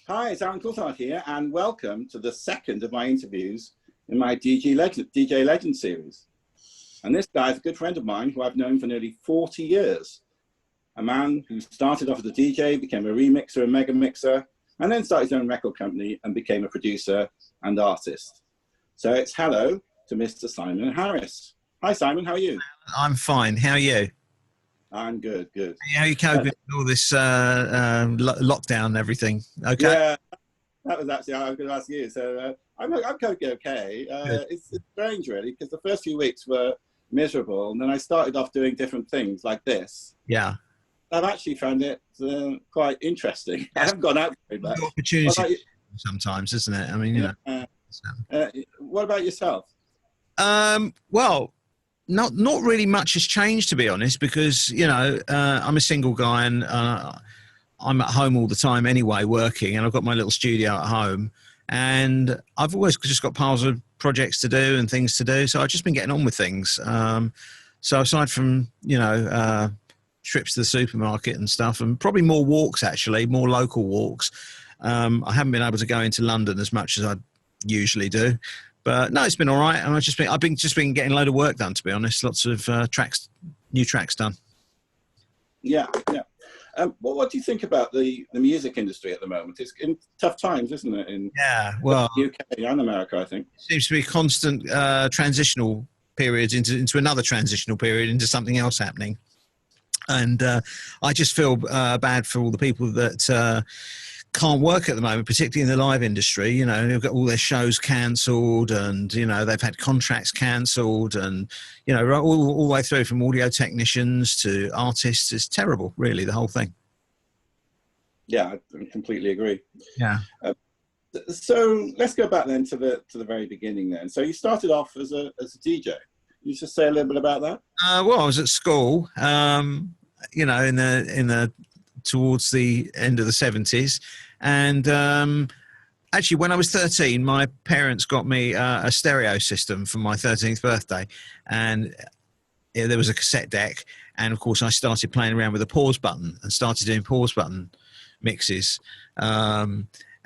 Hi, it's Aaron Coulthard here, and welcome to the second of my interviews in my DJ Legend series. And this guy is a good friend of mine who I've known for nearly 40 years. A man who started off as a DJ, became a remixer and mega mixer, and then started his own record company and became a producer and artist. So it's hello to Mr. Simon Harris. Hi, Simon, how are you? I'm fine. How are you? I'm good, good. How are you coping with all this lockdown and everything? Okay. Yeah, that was actually how I was going to ask you. So I'm coping okay. It's strange, really, because the first few weeks were miserable, and then I started off doing different things like this. Yeah. I've actually found it quite interesting. Yes. I haven't gone out very much. Opportunity sometimes, isn't it? I mean, you know. What about yourself? Well, not really much has changed, to be honest, because, you know, I'm a single guy and I'm at home all the time anyway, working, and I've got my little studio at home, and I've always just got piles of projects to do and things to do. So I've just been getting on with things. So aside from, you know, trips to the supermarket and stuff, and probably more walks, actually, more local walks. I haven't been able to go into London as much as I usually do. But no, it's been all right, and I've been getting a load of work done, to be honest. Lots of new tracks done. Yeah, yeah. What do you think about the music industry at the moment? It's in tough times, isn't it? Well, the UK and America, I think. Seems to be constant transitional periods into another transitional period, into something else happening. And I just feel bad for all the people that can't work at the moment, particularly in the live industry. You know, they've got all their shows cancelled, and, you know, they've had contracts cancelled, and, you know, all the way through, from audio technicians to artists. It's terrible, really, the whole thing. Yeah, I completely agree. Yeah. So let's go back then to the very beginning then. So you started off as a DJ. Can you just say a little bit about that? Well, I was at school, you know, in the towards the end of the 70s, and actually when I was 13, my parents got me a stereo system for my 13th birthday, and there was a cassette deck, and of course I started playing around with a pause button and started doing pause button mixes,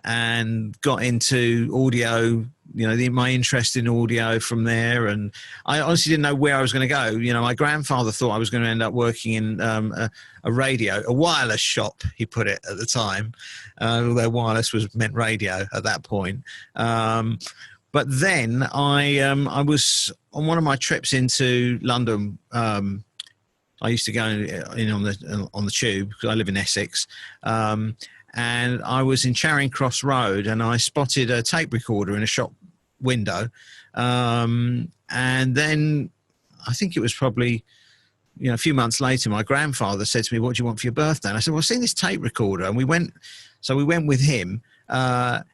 and got into audio, you know, my interest in audio from there. And I honestly didn't know where I was going to go. You know, my grandfather thought I was going to end up working in a wireless shop, he put it at the time, although wireless meant radio at that point. But then I was on one of my trips into London. I used to go in on the tube, because I live in Essex. And I was in Charing Cross Road, and I spotted a tape recorder in a shop window. And then I think it was probably, you know, a few months later, my grandfather said to me, "What do you want for your birthday?" And I said, "Well, I've seen this tape recorder." And we went with him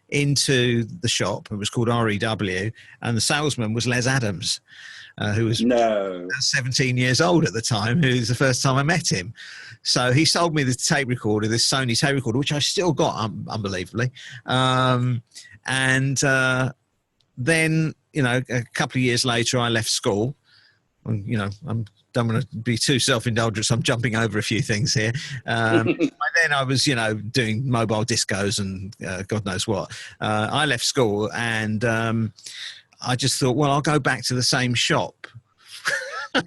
into the shop. It was called REW, and the salesman was Les Adams, who was 17 years old at the time, who was the first time I met him. So he sold me this tape recorder, this Sony tape recorder, which I still got, unbelievably. Then, you know, a couple of years later, I left school. You know, I don't want to be too self-indulgent, so I'm jumping over a few things here. By then I was, you know, doing mobile discos and God knows what. I left school, and I just thought, well, I'll go back to the same shop. I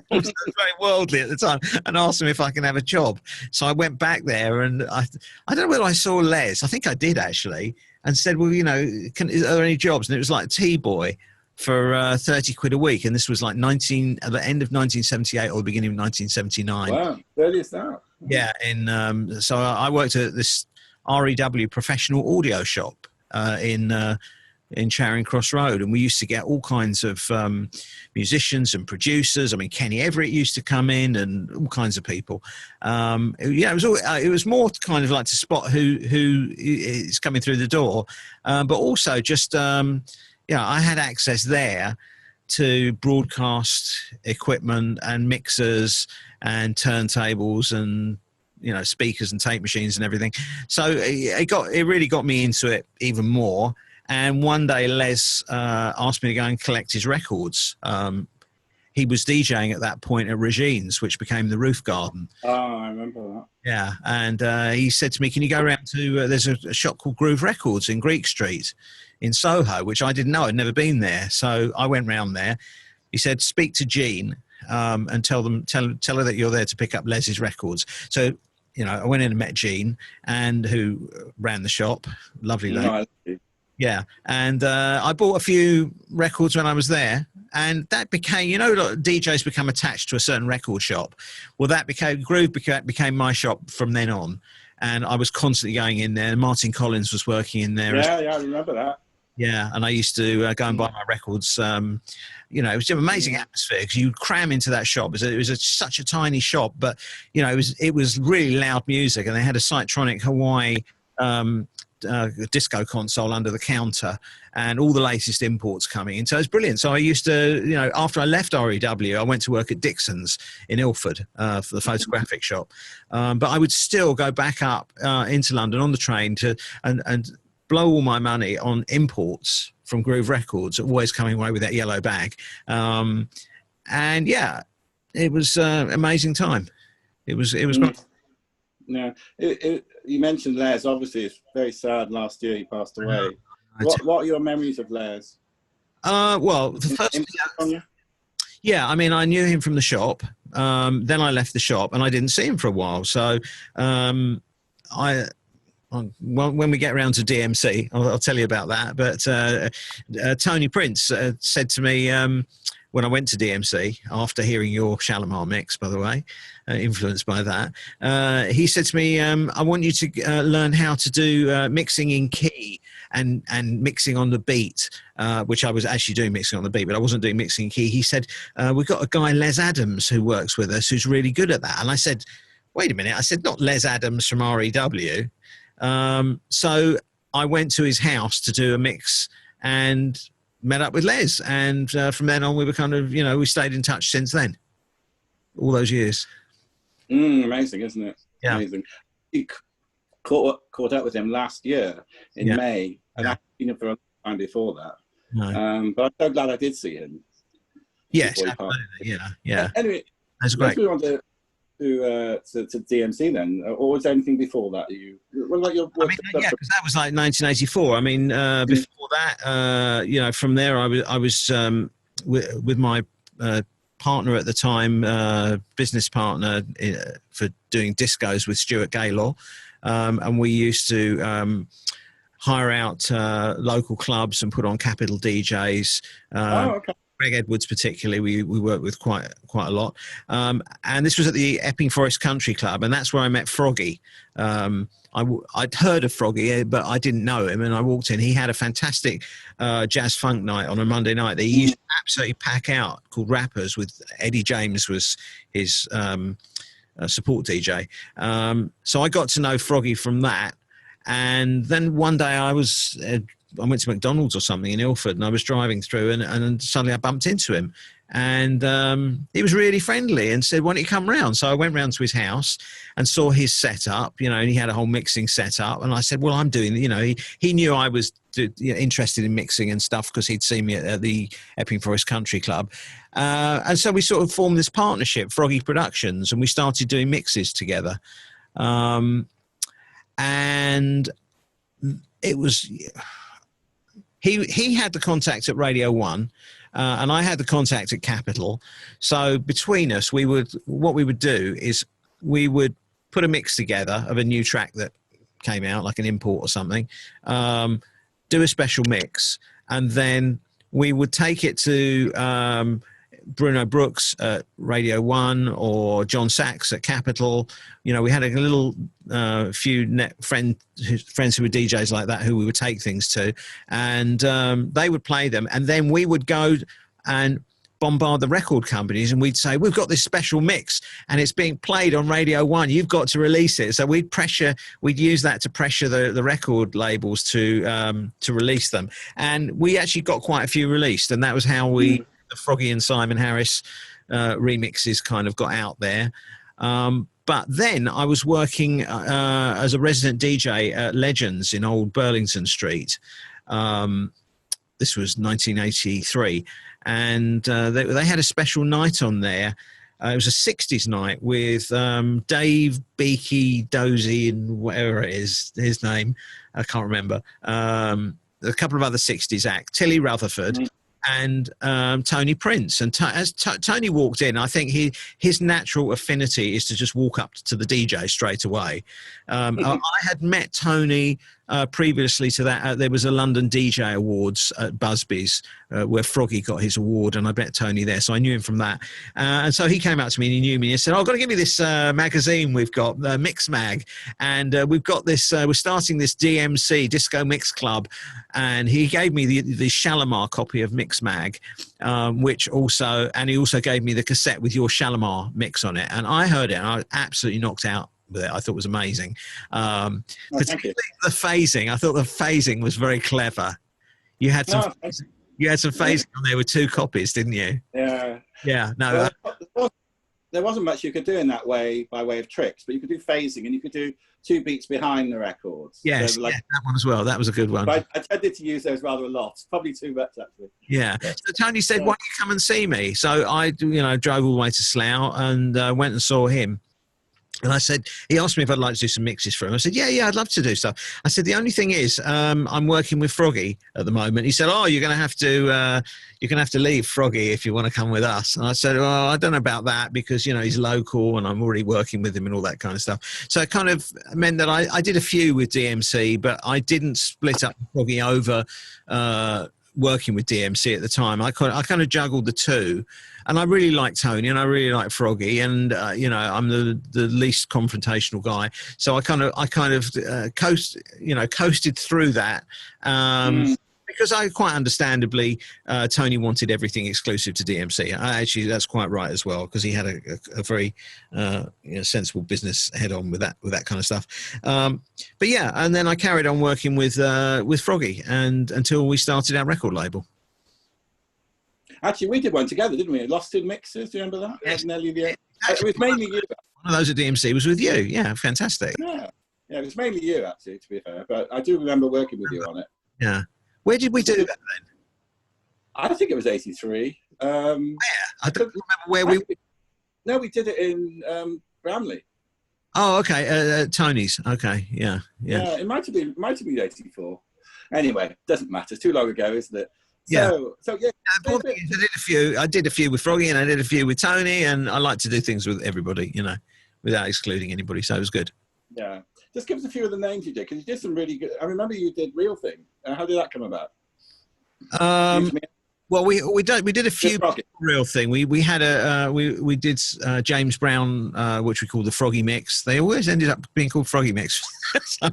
was very worldly at the time, and asked him if I can have a job. So I went back there, and I don't know whether I saw Les. I think I did, actually, and said, well, you know, are there any jobs? And it was like T-boy for 30 quid a week. And this was like at the end of 1978 or the beginning of 1979. Wow, early as that. Yeah. So I worked at this REW professional audio shop in Charing Cross Road, and we used to get all kinds of musicians and producers. I mean, Kenny Everett used to come in, and all kinds of people. It was more kind of like to spot who is coming through the door, but also just I had access there to broadcast equipment and mixers and turntables and, you know, speakers and tape machines and everything. So it really got me into it even more. And one day Les asked me to go and collect his records. he was DJing at that point at Regine's, which became the Roof Garden. Oh, I remember that. Yeah, and he said to me, "Can you go around to? There's a shop called Groove Records in Greek Street, in Soho, which I didn't know. I'd never been there, so I went round there. He said, speak to Jean and tell her that you're there to pick up Les's records. So, you know, I went in and met Jean, and who ran the shop. Lovely lady. No, yeah, and I bought a few records when I was there, and that became, you know, like DJs become attached to a certain record shop. Well, that became my shop from then on, and I was constantly going in there. Martin Collins was working in there. Yeah, I remember that. Yeah, and I used to go and buy my records. You know, it was an amazing atmosphere because you cram into that shop. It was such a tiny shop, but you know, it was really loud music, and they had a Cytronic Hawaii disco console under the counter, and all the latest imports coming in. So it's brilliant. So I used to, you know, after I left REW, I went to work at Dixon's in Ilford for the photographic shop. But I would still go back up into London on the train and blow all my money on imports from Groove Records, always coming away with that yellow bag. And yeah, it was an amazing time. It was great. Yeah, you mentioned Les. Obviously, it's very sad. Last year, he passed away. What are your memories of Les? Well, the first, yeah, I mean, I knew him from the shop. Then I left the shop, and I didn't see him for a while. So, well, when we get around to DMC, I'll tell you about that. But Tony Prince said to me when I went to DMC, after hearing your Shalimar mix, by the way, influenced by that, he said to me, I want you to learn how to do mixing in key and mixing on the beat, which I was actually doing mixing on the beat, but I wasn't doing mixing in key. He said, we've got a guy, Les Adams, who works with us, who's really good at that. And I said, wait a minute. I said, not Les Adams from REW. So I went to his house to do a mix and met up with Les, and from then on we were kind of, you know, we stayed in touch since then, all those years. Amazing, isn't it? Yeah. Amazing. You caught up with him last year in May, and I've seen him for a long time before that. No. But I'm so glad I did see him. Yes, absolutely. Yeah. Anyway, that's great. Let's move on to DMC then, or was there anything before that? What about your? I mean, yeah, because that was like 1984. I mean, before that, you know, from there, I was with my partner at the time, business partner for doing discos with Stuart Gaylor, and we used to hire out local clubs and put on Capital DJs. Okay. Greg Edwards particularly, we worked with quite a lot. And this was at the Epping Forest Country Club, and that's where I met Froggy. I'd heard of Froggy, but I didn't know him, and I walked in. He had a fantastic jazz funk night on a Monday night that he used to absolutely pack out, called Rappers, with Eddie James was his support DJ. So I got to know Froggy from that. And then one day I went to McDonald's or something in Ilford, and I was driving through, and suddenly I bumped into him, and he was really friendly and said, why don't you come round? So I went round to his house and saw his setup, you know, and he had a whole mixing setup, and I said, well, I'm doing, you know, he knew I was interested in mixing and stuff because he'd seen me at the Epping Forest Country Club, and so we sort of formed this partnership, Froggy Productions, and we started doing mixes together, and it was... He had the contact at Radio 1, and I had the contact at Capital. So between us, what we would do is we would put a mix together of a new track that came out, like an import or something, do a special mix, and then we would take it to Bruno Brooks at Radio 1 or John Sachs at Capital. You know, we had a little few friends who were DJs like that who we would take things to, and they would play them, and then we would go and bombard the record companies, and we'd say, we've got this special mix and it's being played on Radio 1, you've got to release it. So we'd use that to pressure the record labels to release them, and we actually got quite a few released, and that was how the Froggy and Simon Harris remixes kind of got out there. But then I was working as a resident DJ at Legends in Old Burlington Street. this was 1983, and they had a special night on there. It was a 60s night with Dave Beaky Dozy and whatever it is, his name, I can't remember. A couple of other 60s acts, Tilly Rutherford and Tony Prince. And as Tony walked in, I think his natural affinity is to just walk up to the DJ straight away. I had met Tony previously to that. There was a London DJ Awards at Busby's where Froggy got his award, and I met Tony there, so I knew him from that. And so he came out to me and he knew me and said, "Oh, I've got to give you this magazine we've got, Mix Mag, and we've got this, we're starting this DMC, Disco Mix Club." And he gave me the Shalimar copy of Mix Mag, which also, and he also gave me the cassette with your Shalimar mix on it. And I heard it and I was absolutely knocked out with it. I thought it was amazing. Particularly the phasing. I thought the phasing was very clever. You had some phasing on there with 2 copies, didn't you? Yeah. Yeah. No. Well, there wasn't much you could do in that way by way of tricks, but you could do phasing and you could do 2 beats behind the records. Yes, so like, yeah, that one as well. That was a good one. I tended to use those rather a lot, probably too much actually. Yeah. So Tony said, "Why don't you come and see me?" So I, drove all the way to Slough and went and saw him. And I said, he asked me if I'd like to do some mixes for him. I said, yeah, I'd love to do stuff. I said, the only thing is, I'm working with Froggy at the moment. He said, "Oh, you're going to have to leave Froggy if you want to come with us." And I said, "Well, I don't know about that because, he's local and I'm already working with him and all that kind of stuff." So it kind of meant that I did a few with DMC, but I didn't split up Froggy over working with DMC at the time. I kind of juggled the two. And I really like Tony and I really like Froggy, and I'm the least confrontational guy, so I kind of coasted through that because I quite understandably Tony wanted everything exclusive to DMC. Actually, that's quite right as well, because he had a very sensible business head on with that kind of stuff. But yeah, and then I carried on working with Froggy and until we started our record label. Actually, we did one together, didn't we? Lost in Mixes, do you remember that? Yes. It was mainly you. One of those at DMC was with you. Yeah, fantastic. Yeah, it was mainly you, actually, to be fair. But I do remember working with you on it. Yeah. Where did we do that then? I think it was 83. Where? I don't remember where we... No, we did it in Bramley. Oh, okay. Tony's. Okay, yeah. Yeah, it might have been 84. Anyway, doesn't matter. Too long ago, isn't it? Yeah. So yeah. I did a few with Froggy and I did a few with Tony, and I like to do things with everybody, without excluding anybody. So it was good. Yeah. Just give us a few of the names you did, because you did some really good. I remember you did Real Thing. How did that come about? Well, we did a few Real Thing. We had we did James Brown, which we called the Froggy Mix. They always ended up being called Froggy Mix. I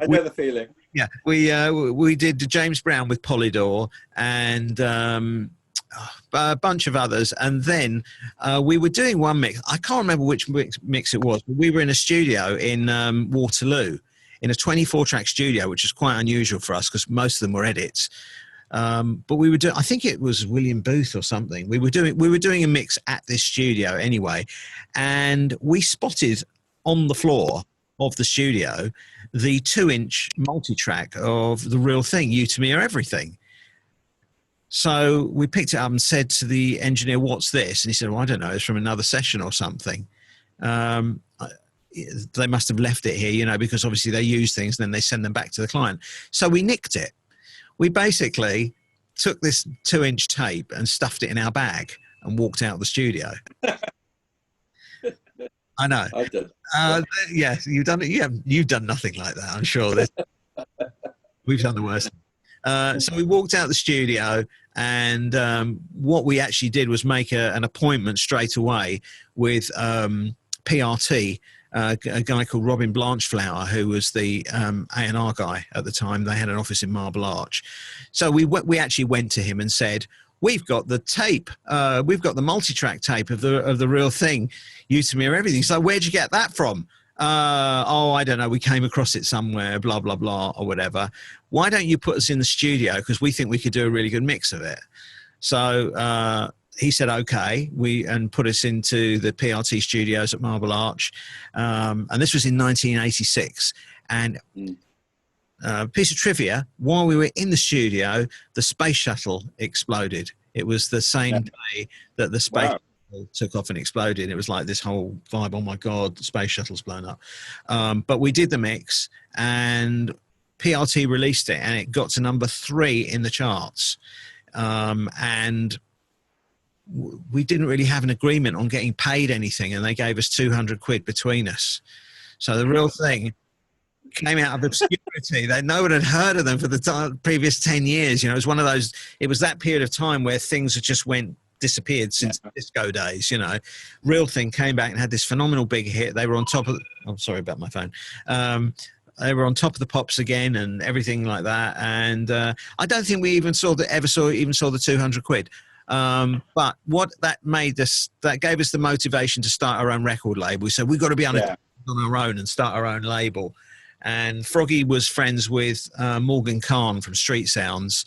know the feeling. Yeah, we did James Brown with Polydor and a bunch of others, and then we were doing one mix. I can't remember which mix it was, but we were in a studio in Waterloo, in a 24-track studio, which is quite unusual for us because most of them were edits. But we were doing, I think it was William Booth or something. We were doing a mix at this studio anyway, and we spotted on the floor of the studio the 2-inch multi-track of The Real Thing, You to Me Are Everything. So we picked it up and said to the engineer, "What's this?" And he said, "Well, I don't know, it's from another session or something." They must have left it here, because obviously they use things and then they send them back to the client. So we nicked it. We basically took this 2-inch tape and stuffed it in our bag and walked out of the studio. I know. I did. Yes, you've done it. You've done nothing like that, I'm sure. We've done the worst. So we walked out the studio, and what we actually did was make an appointment straight away with PRT, a guy called Robin Blanchflower, who was the A&R guy at the time. They had an office in Marble Arch. So we actually went to him and said, "We've got the tape. We've got the multi-track tape of the Real Thing, You to Me Are Everything." So where'd you get that from? Oh, I don't know. We came across it somewhere, blah, blah, blah, or whatever. Why don't you put us in the studio? Because we think we could do a really good mix of it. So he said, okay, and put us into the PRT studios at Marble Arch. And this was in 1986. And piece of trivia, while we were in the studio, the space shuttle exploded. It was the same day that the space shuttle took off and exploded. It was like this whole vibe, oh my God, the space shuttle's blown up. But we did the mix, and PRT released it, and it got to number 3 in the charts. And we didn't really have an agreement on getting paid anything, and they gave us 200 quid between us. So the real thing came out of obscurity. That no one had heard of them for the previous 10 years. You know, it was one of those, it was that period of time where things had just disappeared since disco days, you know. Real thing came back and had this phenomenal big hit. They were on top of, I'm sorry about my phone. They were on top of the pops again and everything like that. And I don't think we even saw the 200 quid. But what that made us, that gave us the motivation to start our own record label. We said, we've got to be on our own and start our own label. And Froggy was friends with Morgan Khan from Street Sounds.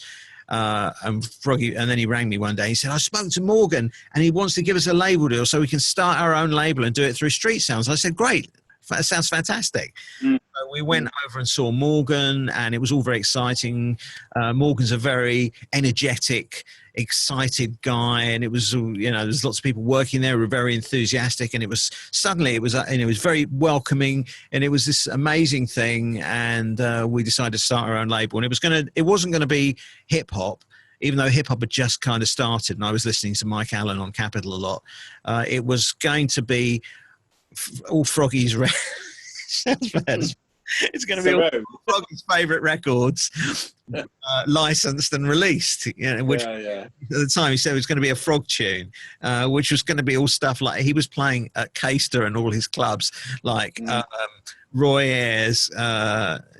And then he rang me one day. He said, I spoke to Morgan and he wants to give us a label deal so we can start our own label and do it through Street Sounds. I said, great. That sounds fantastic. So we went over and saw Morgan, and it was all very exciting. Morgan's a very energetic, excited guy, and it was, you know, there's lots of people working there who were very enthusiastic, and it was very welcoming, and it was this amazing thing. And we decided to start our own label, and it wasn't going to be hip hop. Even though hip hop had just kind of started, and I was listening to Mike Allen on Capitol a lot, it was going to be all Froggy's sounds bad. It's going to be all Froggy's favourite records licensed and released. You know, which at the time he said it was going to be a Frog tune, which was going to be all stuff like he was playing at Caister and all his clubs, like Roy Ayers,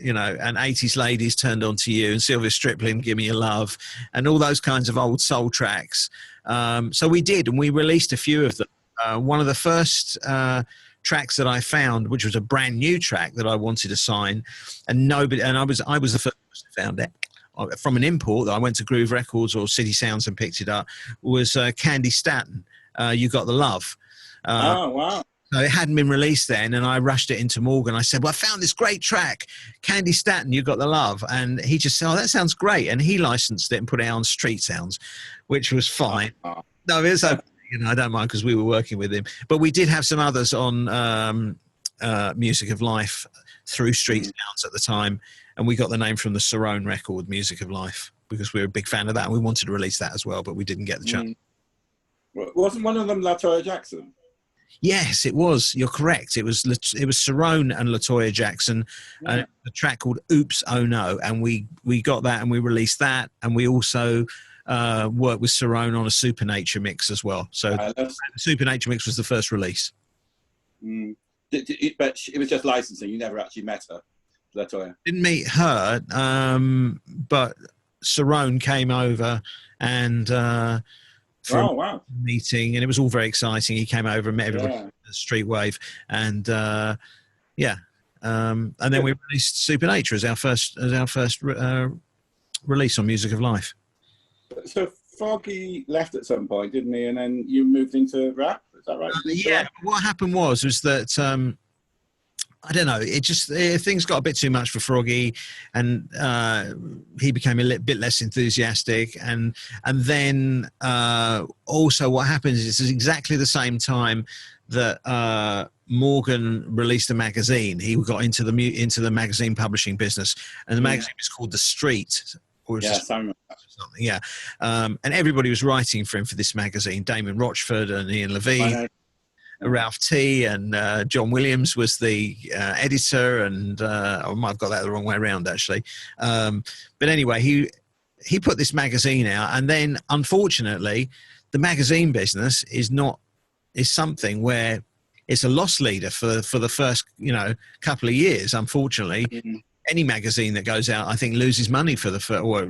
you know, and 80s Ladies Turned On To You, and Sylvia Striplin, Give Me Your Love, and all those kinds of old soul tracks. So we did, and we released a few of them. One of the first tracks that I found, which was a brand new track that I wanted to sign, and I was the first person who found it from an import that I went to Groove Records or City Sounds and picked it up, was Candy Staton, You Got the Love. Oh, wow. So it hadn't been released then, and I rushed it into Morgan. I said, well, I found this great track, Candy Staton, You Got the Love. And he just said, oh, that sounds great. And he licensed it and put it on Street Sounds, which was fine. No, it's okay. You know, I don't mind because we were working with him. But we did have some others on Music of Life through Street Sounds at the time. And we got the name from the Cerrone record, Music of Life, because we were a big fan of that. And we wanted to release that as well, but we didn't get the chance. Wasn't one of them LaToya Jackson? Yes, it was. You're correct. It was Cerrone and LaToya Jackson, a track called Oops, Oh No. And we got that and we released that. And we also worked with Cerrone on a Supernature mix as well. So the Supernature mix was the first release. But it was just licensing. You never actually met her, LaToya? Didn't meet her, but Cerrone came over and meeting, and it was all very exciting. He came over and met everybody at the Street Wave, and and then we released Supernature as our first release on Music of Life. So Froggy left at some point, didn't he? And then you moved into rap. Is that right? Yeah. What happened was that I don't know. It just things got a bit too much for Froggy, and he became a bit less enthusiastic. And then also what happens is it's exactly the same time that Morgan released a magazine. He got into the magazine publishing business, and the magazine was called The Street. And everybody was writing for him for this magazine. Damon Rochford and Ian Levine. Ralph T and John Williams was the editor, and I might have got that the wrong way around actually. But anyway, he put this magazine out, and then unfortunately, the magazine business is something where it's a loss leader for the first couple of years. Unfortunately, any magazine that goes out, I think, loses money for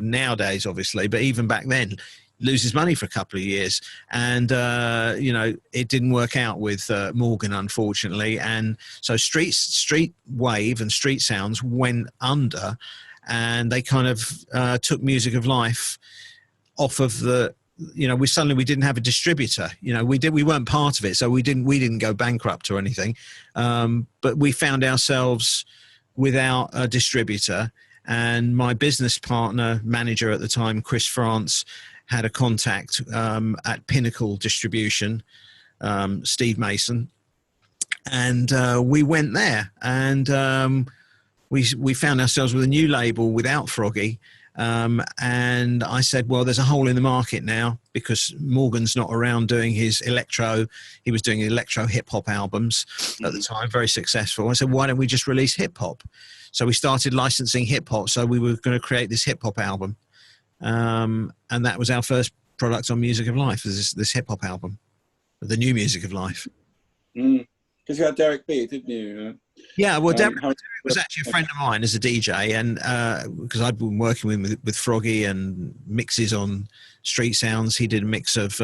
nowadays, obviously, but even back then, loses money for a couple of years. And, it didn't work out with Morgan, unfortunately. And so Street Wave and Street Sounds went under, and they kind of took Music of Life off of the, we didn't have a distributor. We weren't part of it. So we didn't go bankrupt or anything. But we found ourselves without a distributor. And my business partner, manager at the time, Chris France, had a contact at Pinnacle Distribution, Steve Mason, and we went there, and we found ourselves with a new label without Froggy. And I said, well, there's a hole in the market now because Morgan's not around doing his electro. He was doing electro hip hop albums at the time, very successful. I said, why don't we just release hip hop? So we started licensing hip hop. So we were going to create this hip hop album. And that was our first product on Music of Life, is this hip hop album, the new Music of Life. Because you had Derek B, didn't you? Yeah, well, Derek was actually a friend of mine as a DJ, and because I'd been working with Froggy and mixes on Street Sounds. He did a mix of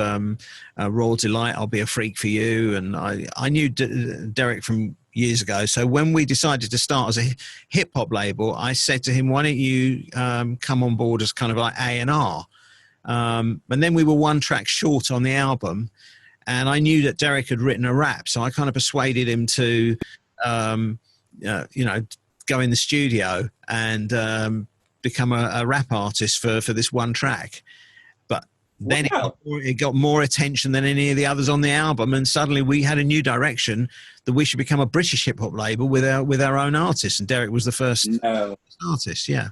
Royal Delight, I'll Be a Freak for You, and I knew Derek from years ago. So when we decided to start as a hip hop label, I said to him, why don't you come on board as kind of like A&R? And then we were one track short on the album, and I knew that Derek had written a rap, so I kind of persuaded him to go in the studio and become a rap artist for this one track. But then it got more attention than any of the others on the album, and suddenly we had a new direction that we should become a British hip hop label with our own artists, and Derek was the first artist. Yeah,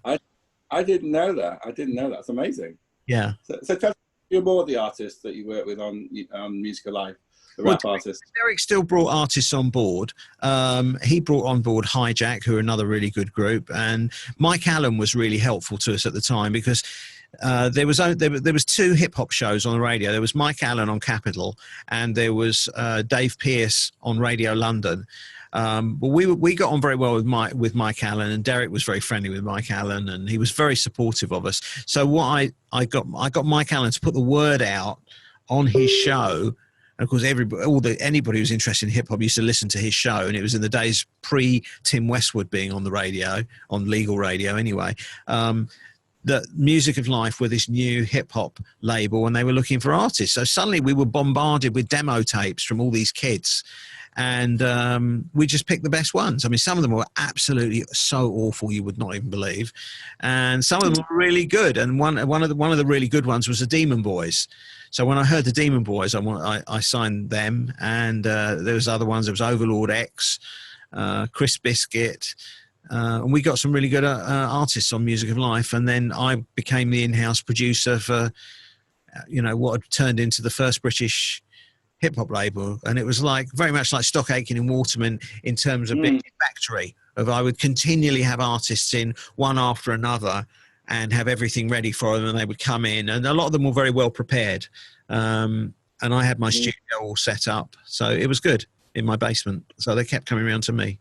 I didn't know that. It's amazing. Yeah. So tell me more of the artists that you work with on Music of Life. The rap artists. Derek still brought artists on board. He brought on board Hijack, who are another really good group, and Mike Allen was really helpful to us at the time because there was two hip hop shows on the radio. There was Mike Allen on Capital, and there was Dave Pearce on Radio London. But we got on very well with Mike Allen, and Derek was very friendly with Mike Allen, and he was very supportive of us. So what I got Mike Allen to put the word out on his show. And of course, anybody who's interested in hip hop used to listen to his show, and it was in the days pre Tim Westwood being on the radio, on legal radio anyway. The Music of Life were this new hip hop label, and they were looking for artists. So suddenly we were bombarded with demo tapes from all these kids, and we just picked the best ones. I mean, some of them were absolutely so awful you would not even believe, and some of them were really good. And one of the really good ones was the Demon Boys. So when I heard the Demon Boys, I signed them, and there was other ones. There was Overlord X, Chris Biscuit, and we got some really good artists on Music of Life. And then I became the in-house producer for, what had turned into the first British hip hop label. And it was very much like Stock Aitken and Waterman in terms of being a factory. I would continually have artists in one after another, and have everything ready for them, and they would come in, and a lot of them were very well prepared. And I had my studio all set up, so it was good in my basement. So they kept coming around to me.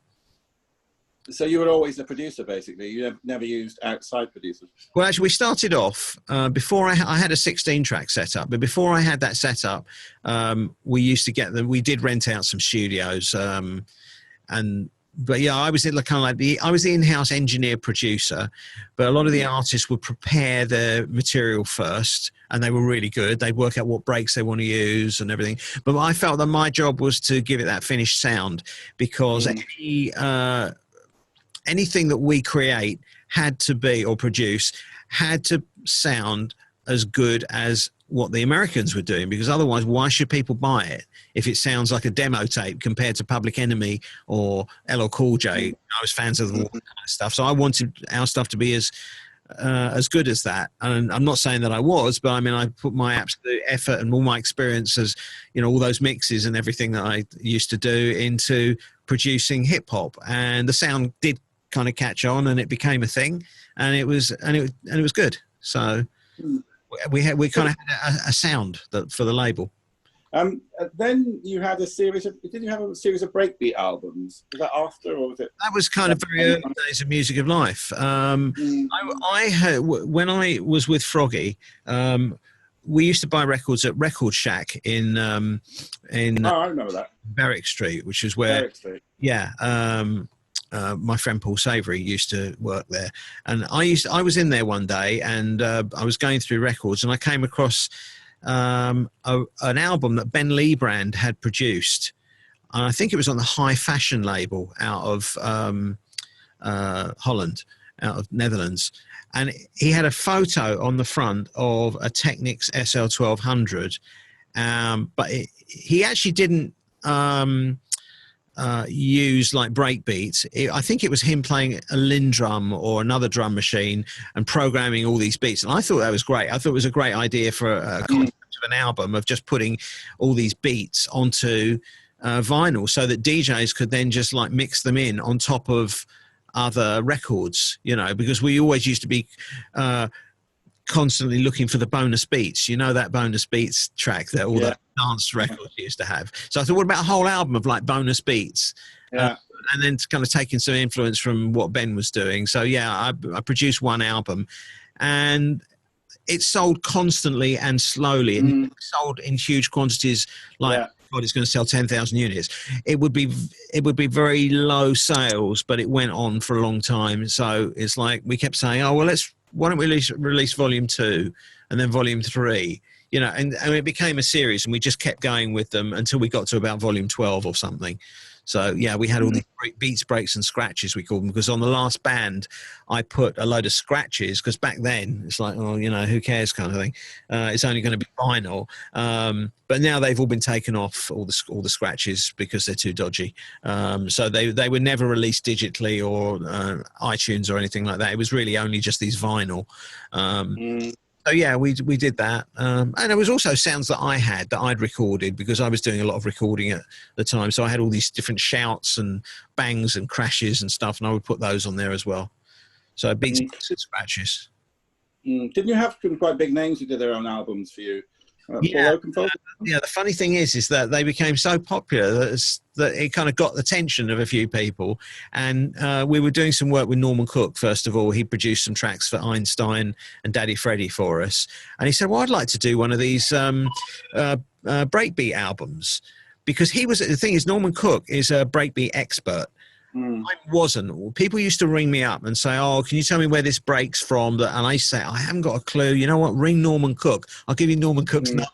So you were always a producer, basically. You never used outside producers. Well, actually, we started off before I had a 16-track setup, but before I had that setup, we used to get them. We did rent out some studios, But yeah, I was I was the in-house engineer producer, but a lot of the artists would prepare their material first, and they were really good. They'd work out what breaks they want to use and everything. But I felt that my job was to give it that finished sound, because anything that we create had to be, or produce, had to sound as good as what the Americans were doing, because otherwise why should people buy it if it sounds like a demo tape compared to Public Enemy or LL Cool J? I was fans of all that kind of stuff, so I wanted our stuff to be as good as that. And I'm not saying that I was, but I mean, I put my absolute effort and all my experience as, all those mixes and everything that I used to do into producing hip hop, and the sound did kind of catch on, and it became a thing, and it was good. So we kind of had a sound for the label. Then you had didn't you have a series of breakbeat albums? Was that after, or was it? That was kind of very early days of Music of Life. I had, when I was with Froggy, we used to buy records at Record Shack in I remember that. Berwick Street, which is where, my friend Paul Savory used to work there, and I was in there one day, and I was going through records, and I came across an album that Ben Leebrand had produced, and I think it was on the High Fashion label out of Holland, out of Netherlands. And he had a photo on the front of a Technics SL1200, but he actually didn't use like breakbeats. I think it was him playing a Lindrum or another drum machine and programming all these beats. And I thought that was great. I thought it was a great idea for a concept of an album, of just putting all these beats onto vinyl, so that DJs could then just like mix them in on top of other records, you know, because we always used to be constantly looking for the bonus beats, you know, that bonus beats track that all the dance records used to have. So I thought, what about a whole album of like bonus beats? And then kind of taking some influence from what Ben was doing. So yeah, I produced one album, and it sold constantly and slowly, and sold in huge quantities. Like, God, it's going to sell 10,000 units. It would be very low sales, but it went on for a long time. So it's like we kept saying, oh well, why don't we release volume 2 and then volume 3, you know, and it became a series, and we just kept going with them until we got to about volume 12 or something. So yeah, we had all these beats, breaks and scratches, we called them, because on the last band I put a load of scratches, because back then it's like, oh, you know, who cares kind of thing. It's only going to be vinyl. But now they've all been taken off, all the scratches, because they're too dodgy. So they were never released digitally or iTunes or anything like that. It was really only just these vinyl. So yeah, we did that, and there was also sounds that I'd recorded, because I was doing a lot of recording at the time. So I had all these different shouts and bangs and crashes and stuff, and I would put those on there as well. So beats and scratches. Didn't you have some quite big names who did their own albums for you? Yeah, the funny thing is that they became so popular that it kind of got the attention of a few people. And we were doing some work with Norman Cook, first of all. He produced some tracks for Einstein and Daddy Freddie for us. And he said, well, I'd like to do one of these breakbeat albums. Because the thing is, Norman Cook is a breakbeat expert. I wasn't. People used to ring me up and say, oh, can you tell me where this break's from? And I say, I haven't got a clue. You know what? Ring Norman Cook. I'll give you Norman Cook's number.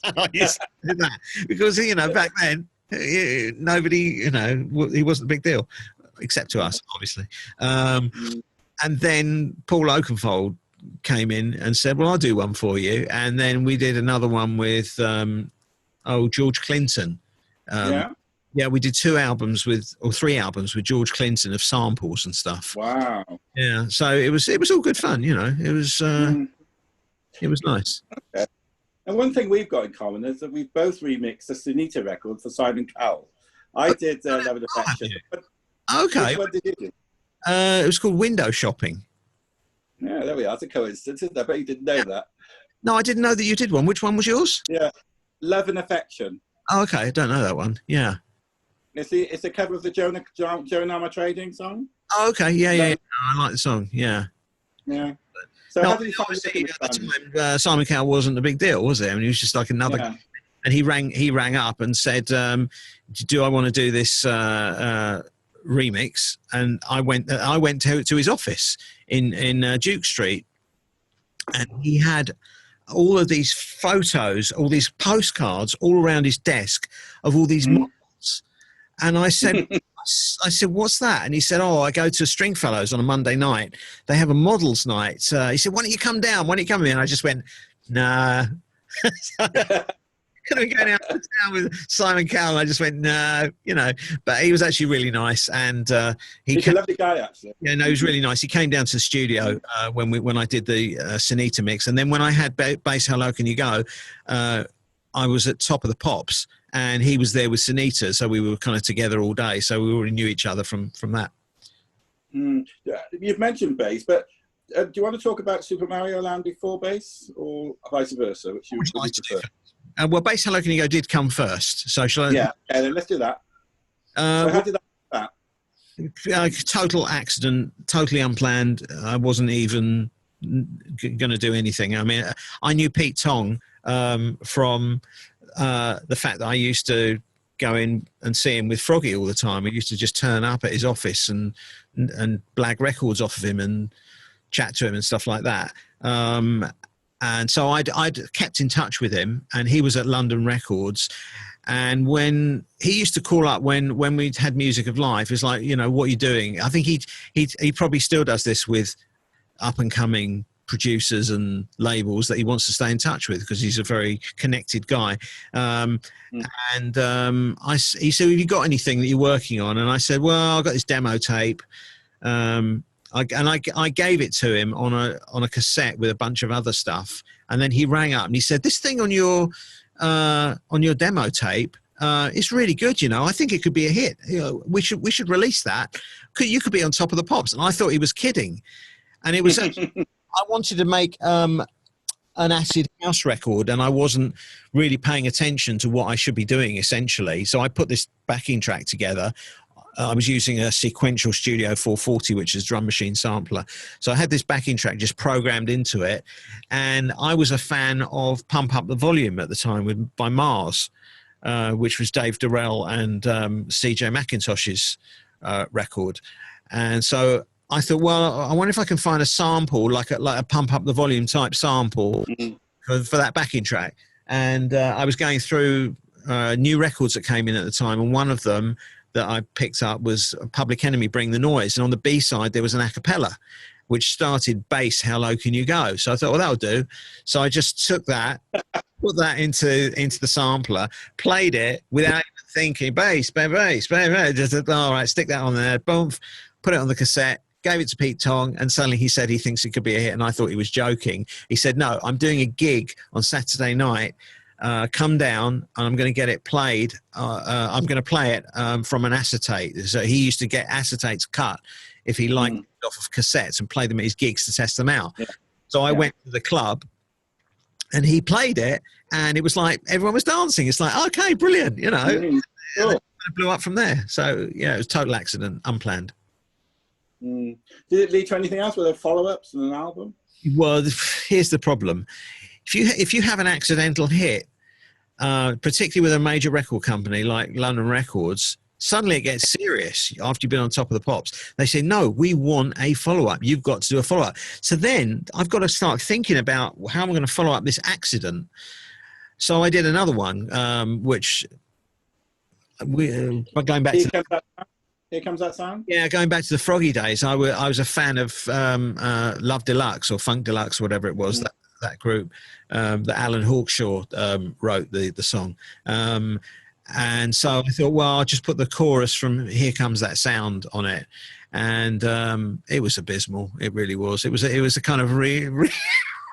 I used to do that. Because, you know, back then, nobody, you know, he wasn't a big deal, except to us, obviously. And then Paul Oakenfold came in and said, well, I'll do one for you. And then we did another one with, George Clinton. Yeah, we did 3 albums with George Clinton of samples and stuff. Wow. Yeah, so it was all good fun, you know. It was nice. Okay. And one thing we've got in common is that we've both remixed the Sunita record for Simon Cowell. I did Love and Affection. Okay. Which one did you do? It was called Window Shopping. Yeah, there we are. It's a coincidence, isn't it? I bet you didn't know that. No, I didn't know that you did one. Which one was yours? Yeah, Love and Affection. Oh, okay. I don't know that one. Yeah. It's a cover of the Joe Nama Trading song. Oh, okay. Yeah. I like the song. Yeah. Yeah. So how did you find it at the time, Simon Cowell wasn't a big deal, was it? I mean, he was just like another guy. And he rang up and said, do I want to do this remix? And I went to his office in Duke Street, and he had all of these photos, all these postcards all around his desk of all these models. And I said, what's that? And he said, oh, I go to Stringfellows on a Monday night. They have a models night. He said, why don't you come down? Why don't you come in? And I just went, nah. Could have been going out to town with Simon Cowell. And I just went, no, you know. But he was actually really nice. And he's a lovely guy, actually. Yeah, no, he was really nice. He came down to the studio when I did the Sunita mix. And then when I had Bass How Low Can You Go, I was at Top of the Pops. And he was there with Sunita, so we were kind of together all day. So we already knew each other from that. You've mentioned bass, but do you want to talk about Super Mario Land before bass, or vice versa? Which you like to prefer? Well, Bass How Low Can You Go did come first. So shall I? Yeah, then let's do that. So how did that? Total accident, totally unplanned. I wasn't even going to do anything. I mean, I knew Pete Tong from the fact that I used to go in and see him with Froggy all the time. I used to just turn up at his office and blag records off of him and chat to him and stuff like that. And so I'd kept in touch with him, and he was at London Records. And when he used to call up when we had Music of Life, it's like, you know, what are you doing? I think he probably still does this with up and coming producers and labels that he wants to stay in touch with, because he's a very connected guy. He said, have you got anything that you're working on? And I said, well, I've got this demo tape. I gave it to him on a cassette with a bunch of other stuff. And then he rang up and he said, this thing on your demo tape, it's really good. You know, I think it could be a hit. You know, we should release that. You could be on Top of the Pops. And I thought he was kidding. And it was, I wanted to make an acid house record, and I wasn't really paying attention to what I should be doing, essentially. So I put this backing track together. I was using a sequential Studio 440, which is drum machine sampler. So I had this backing track just programmed into it. And I was a fan of Pump Up the Volume at the time by Mars, which was Dave Durrell and CJ McIntosh's record. And so I thought, well, I wonder if I can find a sample, like a Pump Up the Volume type sample for that backing track. And I was going through new records that came in at the time, and one of them that I picked up was Public Enemy, Bring the Noise. And on the B-side, there was an a cappella, which started bass, How Low Can You Go? So I thought, well, that'll do. So I just took that, put that into the sampler, played it without even thinking, bass, bass, bass. Just, all right, stick that on there, boom, put it on the cassette, gave it to Pete Tong, and suddenly he said he thinks it could be a hit, and I thought he was joking. He said, no, I'm doing a gig on Saturday night. Come down and I'm going to get it played. I'm going to play it from an acetate. So he used to get acetates cut if he liked it off of cassettes and play them at his gigs to test them out. Yeah. So I went to the club and he played it, and it was like everyone was dancing. It's like, okay, brilliant, you know. Cool. It blew up from there. So yeah, it was a total accident, unplanned. Did it lead to anything else? Were there follow-ups and an album? Well, here's the problem. If you have an accidental hit, particularly with a major record company like London Records, suddenly it gets serious after you've been on Top of the Pops. They say, no, we want a follow-up. You've got to do a follow-up. So then I've got to start thinking about how am I going to follow up this accident. So I did another one, which going back to... Here Comes That Sound? Yeah, going back to the Froggy days, I was a fan of Love Deluxe or Funk Deluxe, whatever it was, that group that Alan Hawkshaw wrote the song. And so I thought, well, I'll just put the chorus from Here Comes That Sound on it. And it was abysmal. It really was. It was a kind of redone.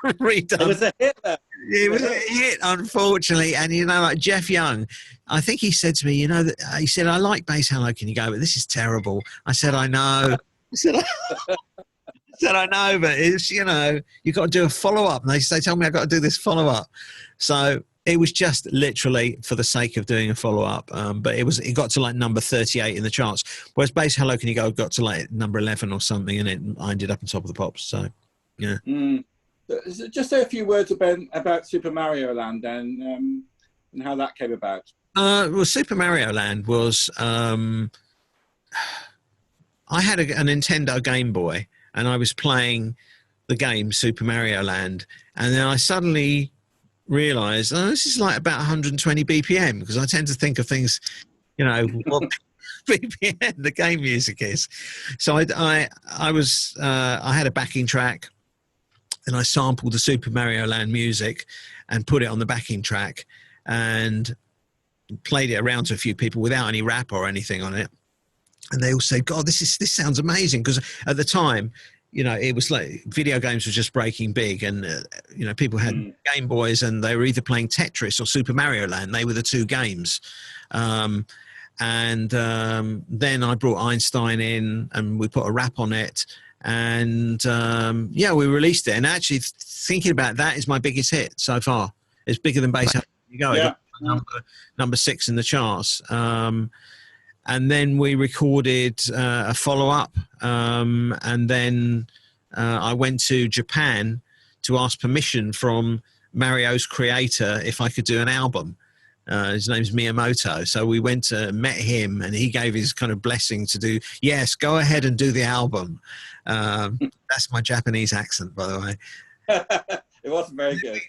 It was a hit, though. It was a hit, unfortunately. And, you know, like Jeff Young, I think he said to me, you know, he said, I like Bass, How Low Can You Go? But this is terrible. I said, I know. I know, but it's, you know, you've got to do a follow-up. And they tell me I've got to do this follow-up. So it was just literally for the sake of doing a follow-up. But it got to like number 38 in the charts. Whereas Bass, How Low Can You Go got to like number 11 or something, and I ended up on Top of the Pops. So, yeah. Just say a few words about Super Mario Land then, and how that came about. Well, Super Mario Land was... I had a Nintendo Game Boy, and I was playing the game Super Mario Land, and then I suddenly realized, oh, this is like about 120 BPM, because I tend to think of things, you know, what BPM the game music is. So I had a backing track, and I sampled the Super Mario Land music and put it on the backing track and played it around to a few people without any rap or anything on it. And they all said, God, this sounds amazing. Because at the time, you know, it was like video games were just breaking big, and, you know, people had Game Boys and they were either playing Tetris or Super Mario Land. They were the two games. Then I brought Einstein in and we put a rap on it. And yeah, we released it. And actually, thinking about that is my biggest hit so far. It's bigger than Bass. You go, yeah. Number 6 in the charts. And then we recorded a follow-up. And then I went to Japan to ask permission from Mario's creator if I could do an album. His name's Miyamoto. So we went to met him, and he gave his kind of blessing to do, yes, go ahead and do the album. That's my Japanese accent, by the way. It wasn't very good.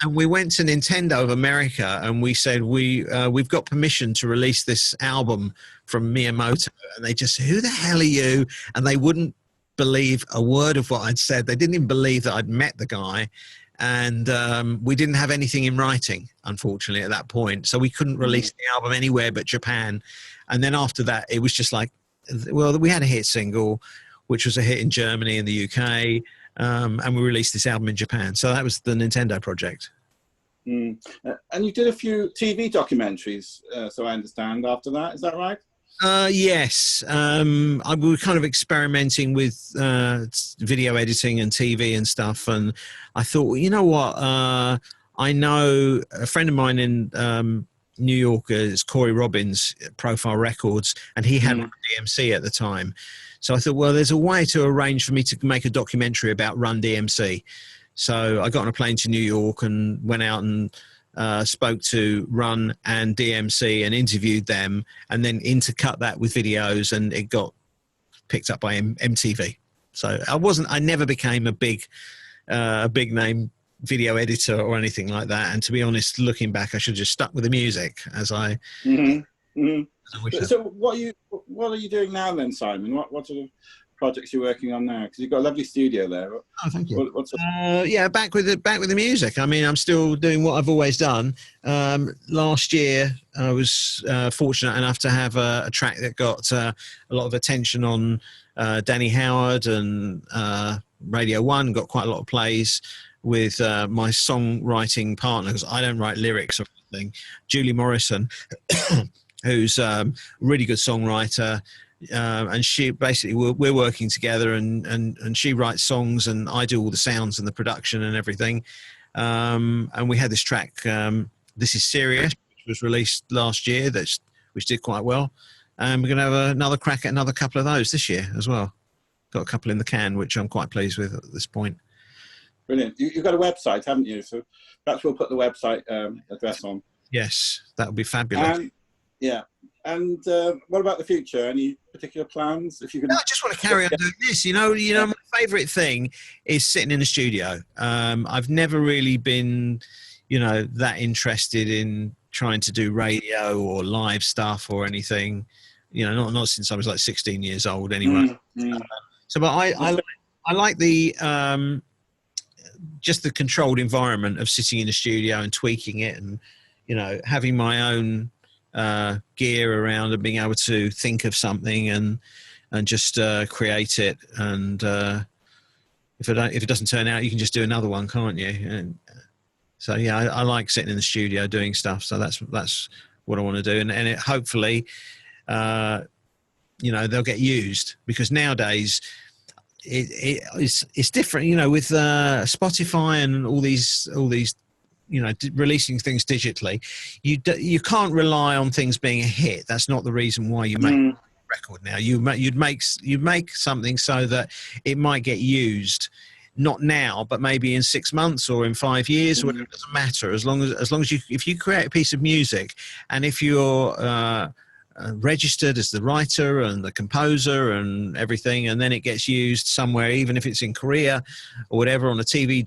And we went to Nintendo of America and we said, we've got permission to release this album from Miyamoto. And they just said, who the hell are you? And they wouldn't believe a word of what I'd said. They didn't even believe that I'd met the guy. And we didn't have anything in writing, unfortunately, at that point. So we couldn't release the album anywhere but Japan. And then after that, it was just like, well, we had a hit single, which was a hit in Germany and the UK. And we released this album in Japan. So that was the Nintendo project. And you did a few TV documentaries, so I understand, after that. Is that right? Yes. We were kind of experimenting with video editing and TV and stuff. And I thought, well, you know what? I know a friend of mine in New York is Corey Robbins, Profile Records, and he had Run DMC at the time. So I thought, well, there's a way to arrange for me to make a documentary about Run DMC. So I got on a plane to New York and went out and spoke to Run and DMC and interviewed them, and then intercut that with videos, and it got picked up by MTV. So I never became a big name video editor or anything like that. And to be honest, looking back, I should have just stuck with the music as I. So what are you doing now then, Simon? What sort of projects you're working on now? Because you've got a lovely studio there. Oh, thank you. Yeah, back with the music. I mean, I'm still doing what I've always done. Last year, I was fortunate enough to have a track that got a lot of attention on Danny Howard and Radio 1, got quite a lot of plays with my songwriting partner, because I don't write lyrics or anything, Julie Morrison, who's a really good songwriter. And she basically, we're working together, and she writes songs and I do all the sounds and the production and everything. And we had this track, This Is Serious, which was released last year, which did quite well. And we're going to have another crack at another couple of those this year as well. Got a couple in the can, which I'm quite pleased with at this point. Brilliant. You've got a website, haven't you? So perhaps we'll put the website address on. Yes, that would be fabulous. Yeah. And what about the future? Any particular plans? If you can, no, I just want to carry on doing this. You know, my favourite thing is sitting in the studio. I've never really been, that interested in trying to do radio or live stuff or anything. Not since I was like 16 years old, anyway. But I like the just the controlled environment of sitting in the studio and tweaking it, and having my own gear around and being able to think of something and just create it. And if it doesn't turn out, you can just do another one, can't you? And so yeah, I like sitting in the studio doing stuff. So that's what I want to do, and it hopefully they'll get used, because nowadays it's different. With Spotify and all these. Releasing things digitally, you can't rely on things being a hit. That's not the reason why you make a record now. You'd make something so that it might get used, not now, but maybe in 6 months or in 5 years. Or it doesn't matter, as long as if you create a piece of music, and if you're registered as the writer and the composer and everything, and then it gets used somewhere, even if it's in Korea or whatever, on a TV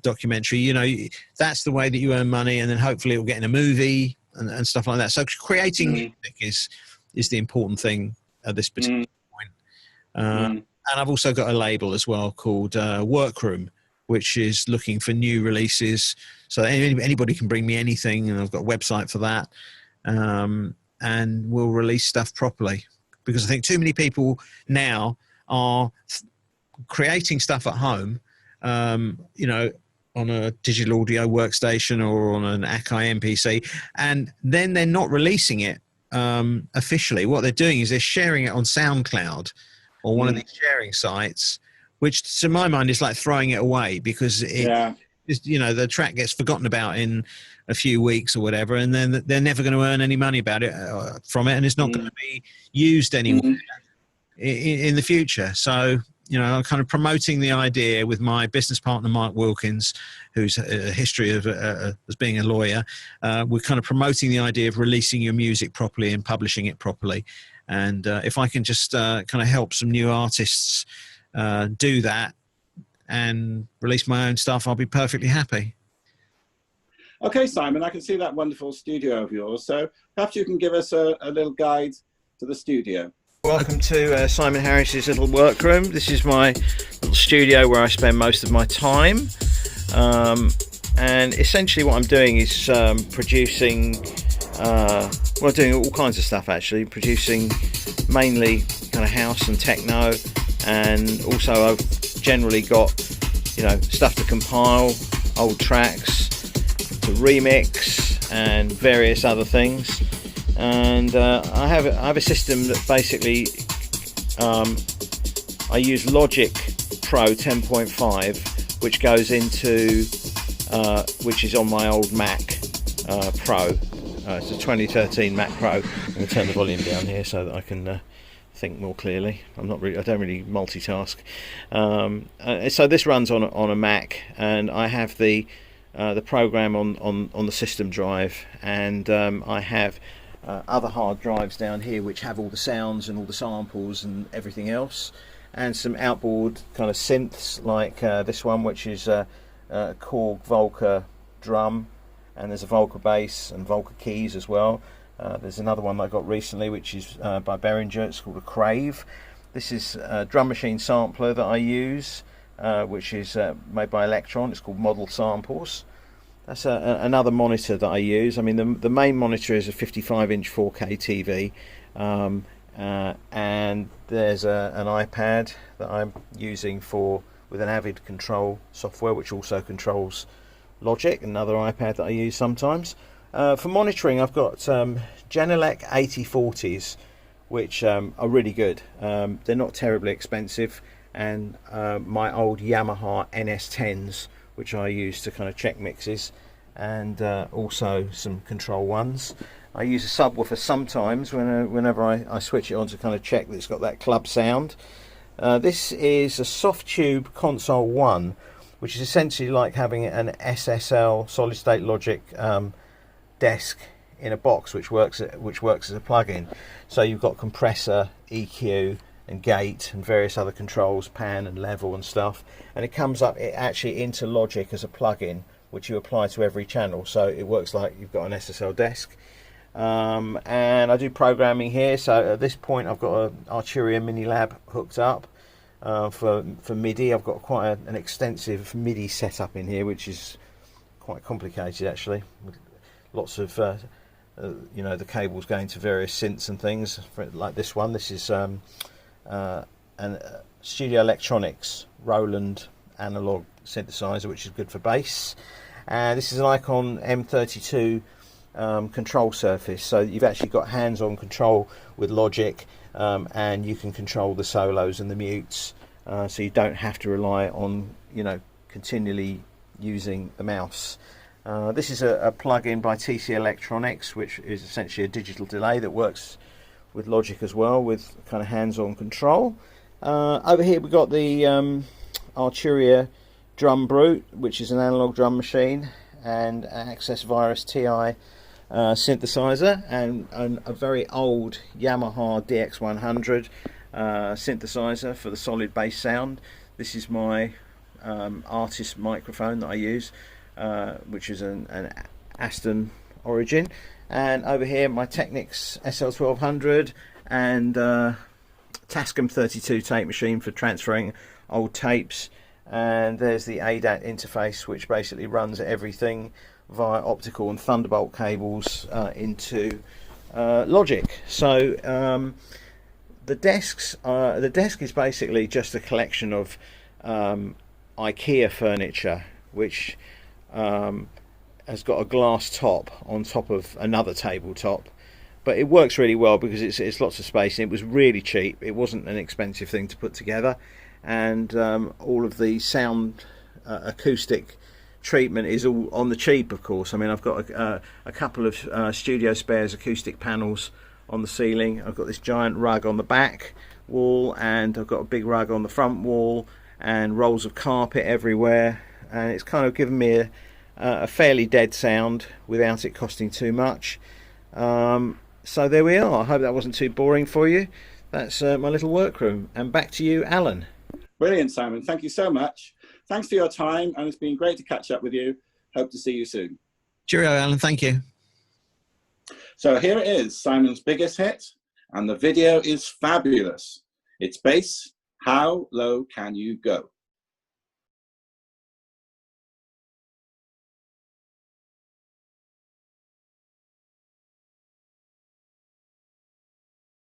documentary, that's the way that you earn money, and then hopefully it'll get in a movie and stuff like that. So creating music is the important thing at this particular point. And I've also got a label as well called Workroom, which is looking for new releases. So anybody can bring me anything, and I've got a website for that. And we'll release stuff properly, because I think too many people now are creating stuff at home, on a digital audio workstation or on an Akai MPC, and then they're not releasing it officially. What they're doing is they're sharing it on SoundCloud or one of these sharing sites, which to my mind is like throwing it away, because the track gets forgotten about in a few weeks or whatever, and then they're never going to earn any money about it from it, and it's not going to be used anywhere in the future. So I'm kind of promoting the idea with my business partner Mike Wilkins, who's a history of as being a lawyer. We're kind of promoting the idea of releasing your music properly and publishing it properly, and if I can just kind of help some new artists do that and release my own stuff, I'll be perfectly happy. Okay, Simon, I can see that wonderful studio of yours. So perhaps you can give us a little guide to the studio. Welcome to Simon Harris's little workroom. This is my little studio where I spend most of my time. And essentially what I'm doing is producing, doing all kinds of stuff actually, producing mainly kind of house and techno, and also I've generally got, stuff to compile, old tracks, to remix and various other things. And I have a system that basically I use Logic Pro 10.5, which goes into which is on my old Mac Pro. It's a 2013 Mac Pro. I'm going to turn the volume down here so that I can think more clearly. I don't really multitask. So this runs on a Mac, and I have the program on the system drive, and I have other hard drives down here which have all the sounds and all the samples and everything else, and some outboard kind of synths like this one, which is a Korg Volca drum, and there's a Volca bass and Volca keys as well. There's another one that I got recently which is by Behringer. It's called a Crave. This is a drum machine sampler that I use, which is made by Electron. It's called Model Samples. That's another monitor that I use. I mean, the main monitor is a 55-inch 4K TV, and there's an iPad that I'm using with an Avid control software, which also controls Logic, another iPad that I use sometimes. For monitoring, I've got Genelec 8040s, which are really good. They're not terribly expensive, and my old Yamaha NS10s, which I use to kind of check mixes, and also some control ones. I use a subwoofer sometimes whenever I switch it on to kind of check that it's got that club sound. This is a soft tube console 1, which is essentially like having an SSL solid state logic desk in a box, which works as a plug-in. So you've got compressor, EQ and gate and various other controls, pan and level and stuff, and it comes up actually into Logic as a plug-in, which you apply to every channel, so it works like you've got an SSL desk. And I do programming here, so at this point I've got an Arturia Mini Lab hooked up for MIDI. I've got quite an extensive MIDI setup in here, which is quite complicated actually, with lots of the cables going to various synths and things, like this one. This is an Studio Electronics Roland analog synthesizer, which is good for bass. And this is an Icon M32 control surface, so you've actually got hands-on control with Logic, and you can control the solos and the mutes, so you don't have to rely on continually using the mouse. This is a plug-in by TC Electronics, which is essentially a digital delay that works with Logic as well, with kind of hands-on control. Over here we've got the Arturia Drum Brute, which is an analog drum machine, and Access Virus TI synthesizer, and a very old Yamaha DX100 synthesizer for the solid bass sound. This is my artist microphone that I use, which is an Aston origin. And over here my Technics SL1200 and Tascam 32 tape machine for transferring old tapes. And there's the ADAT interface, which basically runs everything via optical and Thunderbolt cables into Logic. So the desk is basically just a collection of IKEA furniture, which has got a glass top on top of another tabletop, but it works really well because it's lots of space, and it was really cheap. It wasn't an expensive thing to put together, and all of the sound acoustic treatment is all on the cheap, of course. I mean, I've got a couple of Studio Spares acoustic panels on the ceiling. I've got this giant rug on the back wall, and I've got a big rug on the front wall, and rolls of carpet everywhere, and it's kind of given me a fairly dead sound without it costing too much. So there we are. I hope that wasn't too boring for you. That's my little workroom. And back to you, Alan. Brilliant, Simon. Thank you so much. Thanks for your time, and it's been great to catch up with you. Hope to see you soon. Cheerio, Alan. Thank you. So here it is, Simon's biggest hit, and the video is fabulous. It's bass, How Low Can You Go?